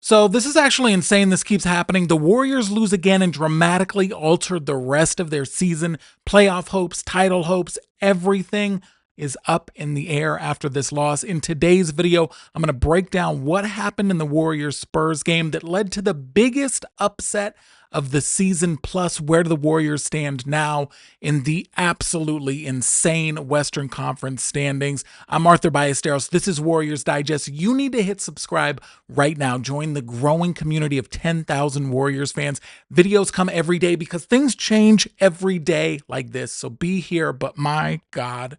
So this is actually insane. This keeps happening. The Warriors lose again and dramatically altered the rest of their season. Playoff hopes, title hopes, everything is up in the air after this loss. In today's video, I'm going to break down what happened in the Warriors-Spurs game that led to the biggest upset of the season, plus where do the Warriors stand now in the absolutely insane Western Conference standings. I'm Arthur Ballesteros. This is Warriors Digest. You need to hit subscribe right now. Join the growing community of 10,000 Warriors fans. Videos come every day because things change every day like this. So be here, but my God.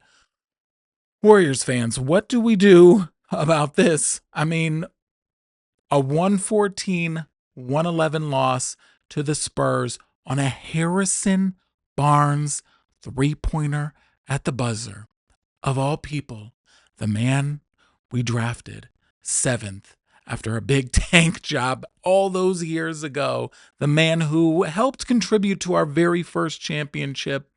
Warriors fans, what do we do about this? I mean, a 114-111 loss to the Spurs on a Harrison Barnes three-pointer at the buzzer. Of all people, the man we drafted 7th after a big tank job all those years ago, the man who helped contribute to our very first championship,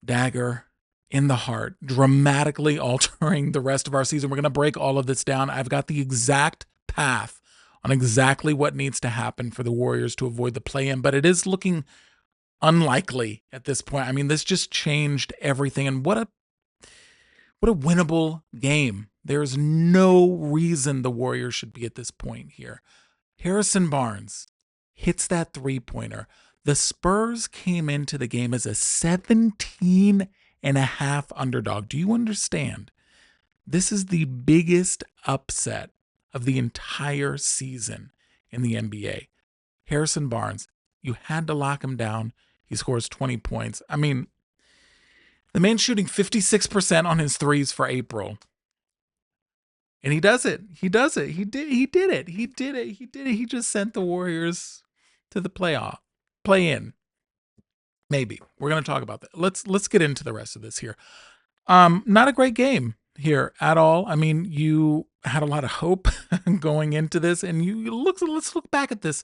dagger in the heart, dramatically altering the rest of our season. We're going to break all of this down. I've got the exact path on exactly what needs to happen for the Warriors to avoid the play-in, but it is looking unlikely at this point. I mean, this just changed everything, and what a winnable game. There's no reason the Warriors should be at this point here. Harrison Barnes hits that three-pointer. The Spurs came into the game as a 17.5 underdog. Do you understand? This is the biggest upset of the entire season in the NBA. Harrison Barnes, you had to lock him down. He scores 20 points. I mean, the man's shooting 56% on his threes for April. And he does it. He does it. He did it. He just sent the Warriors to the play-in. Maybe. We're going to talk about that. Let's get into the rest of this here. Not a great game here at all. I mean, you had a lot of hope going into this, and let's look back at this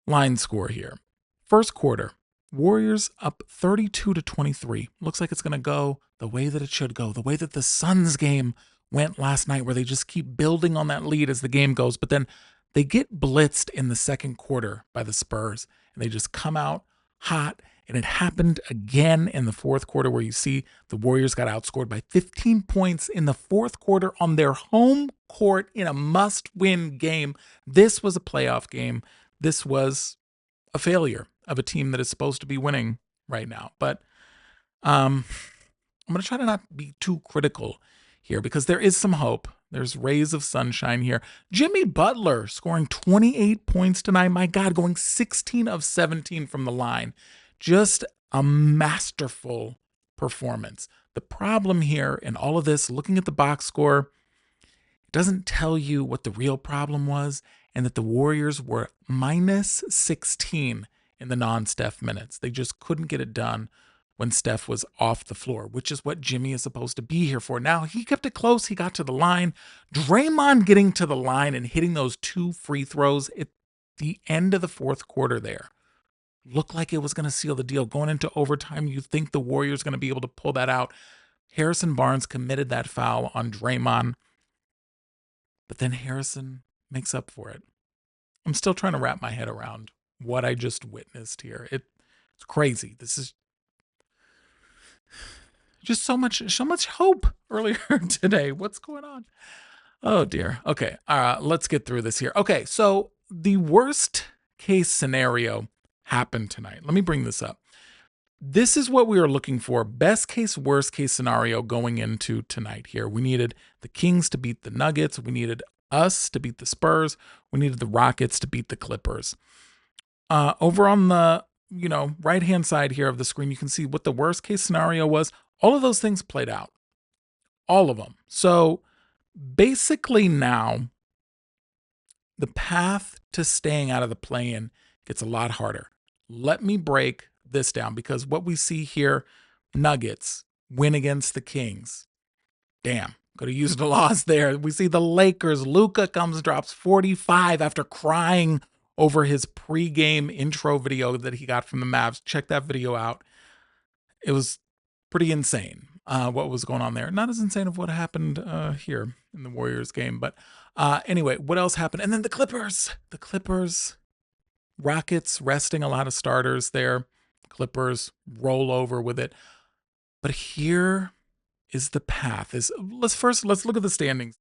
line score here. First quarter, Warriors up 32-23. Looks like it's going to go the way that it should go, the way that the Suns game went last night, where they just keep building on that lead as the game goes. But then they get blitzed in the second quarter by the Spurs, and they just come out hot. And it happened again in the fourth quarter, where you see the Warriors got outscored by 15 points in the fourth quarter on their home court in a must-win game. This was a playoff game. This was a failure of a team that is supposed to be winning right now. But I'm going to try to not be too critical here, because there is some hope. There's rays of sunshine here. Jimmy Butler scoring 28 points tonight. My God, going 16 of 17 from the line. Just a masterful performance. The problem here in all of this, looking at the box score, it doesn't tell you what the real problem was, and that the Warriors were minus 16 in the non-Steph minutes. They just couldn't get it done when Steph was off the floor, which is what Jimmy is supposed to be here for. Now, he kept it close. He got to the line. Draymond getting to the line and hitting those 2 free throws at the end of the fourth quarter there looked like it was going to seal the deal. Going into overtime, you think the Warriors going to be able to pull that out. Harrison Barnes committed that foul on Draymond, but then Harrison makes up for it. I'm still trying to wrap my head around what I just witnessed here. It's crazy. This is just so much hope earlier today. What's going on? Oh dear. Okay. Let's get through this here. Okay. So the worst case scenario happened tonight. Let me bring this up. This is what we were looking for. Best case, worst case scenario going into tonight here. We needed the Kings to beat the Nuggets. We needed us to beat the Spurs. We needed the Rockets to beat the Clippers. Over on the, right-hand side here of the screen, you can see what the worst case scenario was. All of those things played out. All of them. So basically now, the path to staying out of the play-in gets a lot harder. Let me break this down, because what we see here, Nuggets win against the Kings. Damn, could have used a loss there. We see the Lakers. Luka drops 45 after crying over his pregame intro video that he got from the Mavs. Check that video out. It was pretty insane what was going on there. Not as insane of what happened here in the Warriors game, but Anyway, what else happened? And then the Clippers. The Clippers, Rockets resting a lot of starters there. Clippers roll over with it. But here is the path. Let's look at the standings.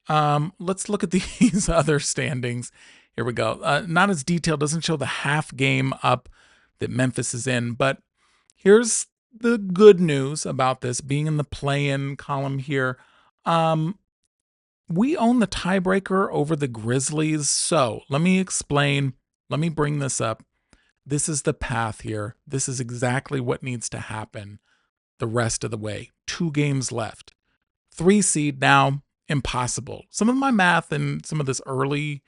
Let's look at these other standings. Here we go. Not as detailed, doesn't show the half game up that Memphis is in, but here's the good news about this being in the play-in column here. We own the tiebreaker over the Grizzlies. So let me explain. Let me bring this up. This is the path here. This is exactly what needs to happen the rest of the way. 2 games left. 3 seed now, impossible. Some of my math and some of this early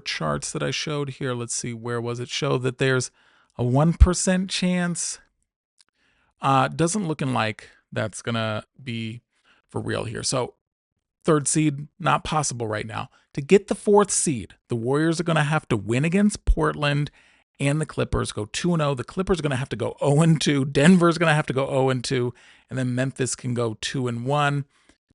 charts that I showed here, let's see, where was it? Showed that there's a 1% chance. Doesn't looking like that's going to be for real here. So 3rd seed, not possible right now. To get the 4th seed, the Warriors are going to have to win against Portland and the Clippers, go 2-0. The Clippers are going to have to go 0-2. Denver's going to have to go 0-2. And then Memphis can go 2-1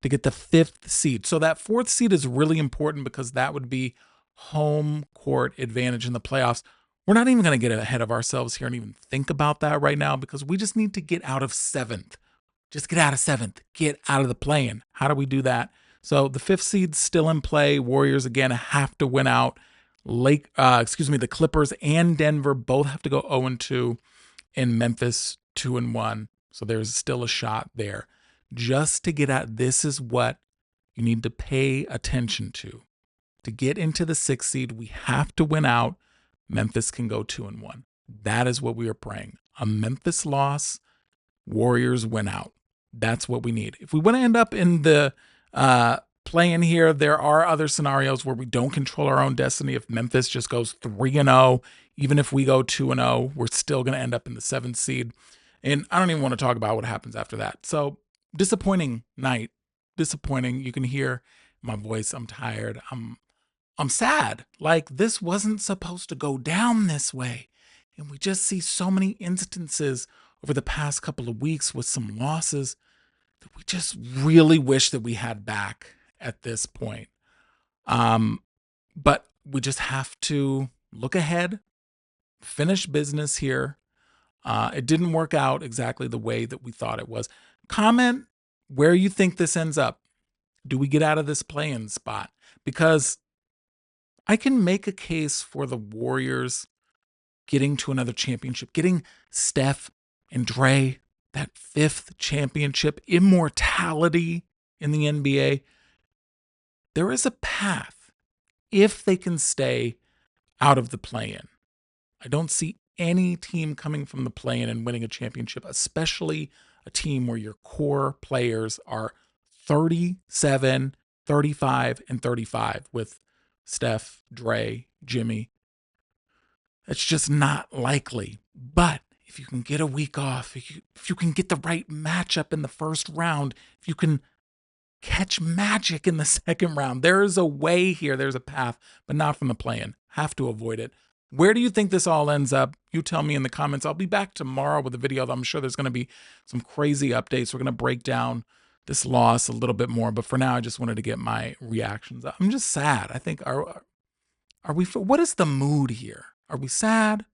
to get the 5th seed. So that 4th seed is really important because that would be home court advantage in the playoffs. We're not even going to get ahead of ourselves here and even think about that right now because we just need to get out of 7th. Just get out of 7th. Get out of the play-in. How do we do that? So the 5th seed's still in play. Warriors, again, have to win out. The Clippers and Denver both have to go 0-2, and Memphis 2-1. So there's still a shot there. Just to get out, this is what you need to pay attention to. To get into the 6th seed, we have to win out. Memphis can go 2-1. That is what we are praying. A Memphis loss, Warriors win out. That's what we need. If we want to end up in the play-in here, there are other scenarios where we don't control our own destiny. If Memphis just goes 3-0, even if we go 2-0, we're still going to end up in the 7th seed. And I don't even want to talk about what happens after that. So disappointing night. Disappointing. You can hear my voice. I'm tired. I'm sad. Like this wasn't supposed to go down this way. And we just see so many instances over the past couple of weeks with some losses that we just really wish that we had back at this point. But we just have to look ahead, finish business here. It didn't work out exactly the way that we thought it was. Comment where you think this ends up. Do we get out of this play-in spot? Because I can make a case for the Warriors getting to another championship, getting Steph and Dre that 5th championship, immortality in the NBA. There is a path if they can stay out of the play-in. I don't see any team coming from the play-in and winning a championship, especially a team where your core players are 37, 35, and 35 with Steph, Dre, Jimmy. It's just not likely. But if you can get a week off, if you can get the right matchup in the first round, if you can catch magic in the second round, there is a way here. There's a path, but not from the play-in. Have to avoid it. Where do you think this all ends up? You tell me in the comments. I'll be back tomorrow with a video. I'm sure there's going to be some crazy updates. We're going to break down this loss a little bit more. But for now, I just wanted to get my reactions. I'm just sad. I think, are we, what is the mood here? Are we sad?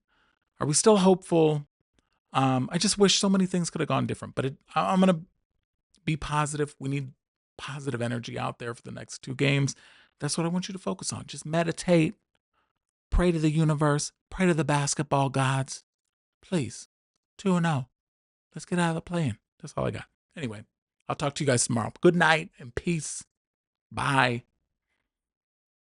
Are we still hopeful? I just wish so many things could have gone different. But I'm going to be positive. We need positive energy out there for the next 2 games. That's what I want you to focus on. Just meditate. Pray to the universe. Pray to the basketball gods. Please. 2-0. Let's get out of the play-in. That's all I got. Anyway, I'll talk to you guys tomorrow. Good night and peace. Bye.